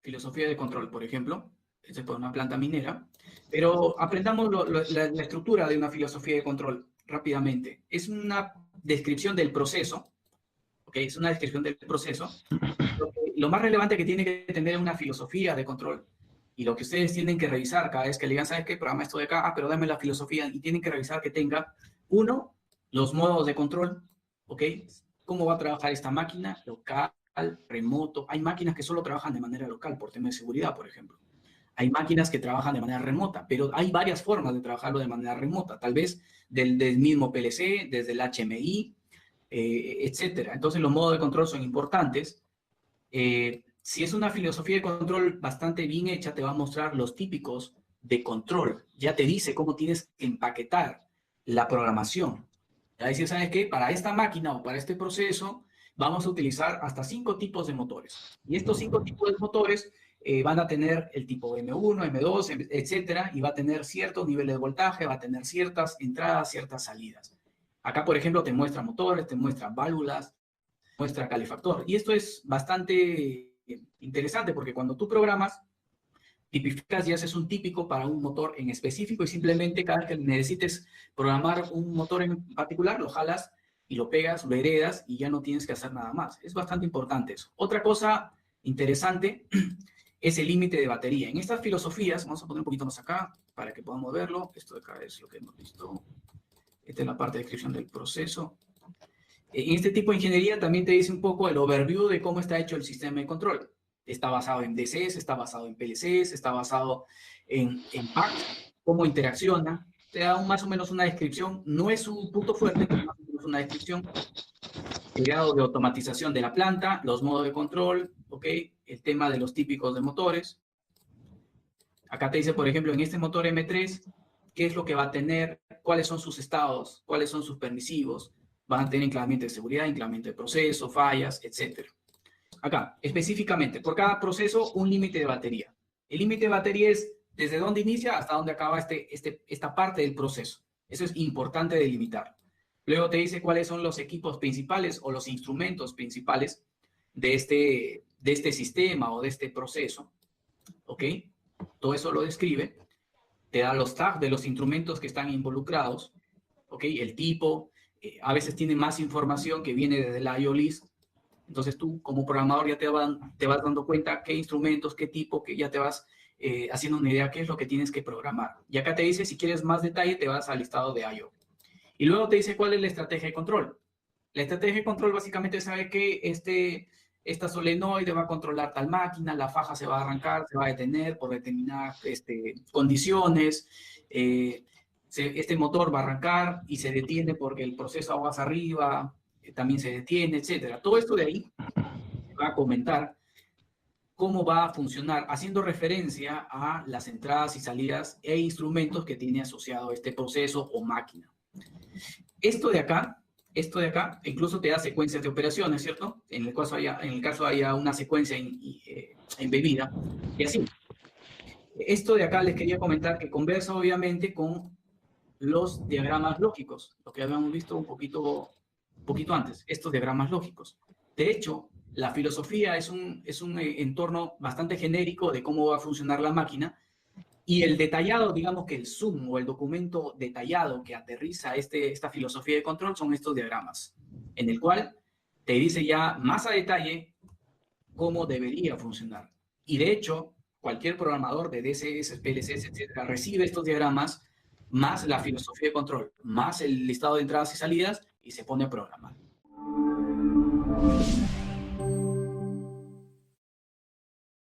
filosofía de control, por ejemplo. Esta es por una planta minera. Pero aprendamos la estructura de una filosofía de control rápidamente. Es una descripción del proceso, ¿ok? Es una descripción del proceso. Lo más relevante que tiene que tener una filosofía de control, y lo que ustedes tienen que revisar cada vez que le digan, ¿sabes qué? Programa esto de acá, pero dame la filosofía, y tienen que revisar que tenga, uno, los modos de control, ¿ok? ¿Cómo va a trabajar esta máquina? Local, remoto. Hay máquinas que solo trabajan de manera local, por tema de seguridad, por ejemplo. Hay máquinas que trabajan de manera remota, pero hay varias formas de trabajarlo de manera remota, tal vez del mismo PLC, desde el HMI, etcétera. Entonces los modos de control son importantes. Si es una filosofía de control bastante bien hecha, te va a mostrar los típicos de control. Ya te dice cómo tienes que empaquetar la programación. Ya decir, ¿sabes qué? Para esta máquina o para este proceso vamos a utilizar hasta 5 tipos de motores. Y estos 5 tipos de motores van a tener el tipo M1, M2, etcétera, y va a tener ciertos niveles de voltaje, va a tener ciertas entradas, ciertas salidas. Acá, por ejemplo, te muestra motores, te muestra válvulas, muestra calefactor. Y esto es bastante interesante porque cuando tú programas, tipificas y haces un típico para un motor en específico y simplemente cada vez que necesites programar un motor en particular, lo jalas y lo pegas, lo heredas y ya no tienes que hacer nada más. Es bastante importante eso. Otra cosa interesante es el límite de batería. En estas filosofías, vamos a poner un poquito más acá para que podamos verlo. Esto de acá es lo que hemos visto. Esta es la parte de descripción del proceso. En este tipo de ingeniería también te dice un poco el overview de cómo está hecho el sistema de control. Está basado en DCs, está basado en PLCs, está basado en PACs, cómo interacciona. Te da más o menos una descripción. No es un punto fuerte, pero más o menos una descripción. El grado de automatización de la planta, los modos de control, ¿ok? El tema de los típicos de motores. Acá te dice, por ejemplo, en este motor M3, qué es lo que va a tener, cuáles son sus estados, cuáles son sus permisivos. Van a tener enclavamiento de seguridad, enclavamiento de proceso, fallas, etc. Acá, específicamente, por cada proceso, un límite de batería. El límite de batería es desde dónde inicia hasta dónde acaba esta parte del proceso. Eso es importante delimitar. Luego te dice cuáles son los equipos principales o los instrumentos principales de este sistema o de este proceso. ¿Ok? Todo eso lo describe. Te da los tags de los instrumentos que están involucrados. ¿Ok? El tipo. A veces tiene más información que viene desde la IO-list. Entonces tú como programador ya te vas dando cuenta qué instrumentos, qué tipo, que ya te vas haciendo una idea qué es lo que tienes que programar. Y acá te dice, si quieres más detalle, te vas al listado de I/O. Y luego te dice cuál es la estrategia de control. La estrategia de control básicamente sabe que esta solenoide va a controlar tal máquina, la faja se va a arrancar, se va a detener por determinadas condiciones, este motor va a arrancar y se detiene porque el proceso aguas arriba también se detiene, etcétera. Todo esto de ahí va a comentar cómo va a funcionar, haciendo referencia a las entradas y salidas e instrumentos que tiene asociado este proceso o máquina. Esto de acá, incluso te da secuencias de operaciones, ¿cierto? En el caso haya una secuencia embebida, y así. Esto de acá les quería comentar que conversa obviamente con los diagramas lógicos, lo que habíamos visto un poquito antes, estos diagramas lógicos. De hecho, la filosofía es un entorno bastante genérico de cómo va a funcionar la máquina, y el detallado, digamos que el zoom o el documento detallado que aterriza esta filosofía de control son estos diagramas, en el cual te dice ya más a detalle cómo debería funcionar. Y de hecho, cualquier programador de DCS, PLCs, etcétera, recibe estos diagramas más la filosofía de control, más el listado de entradas y salidas, y se pone a programar.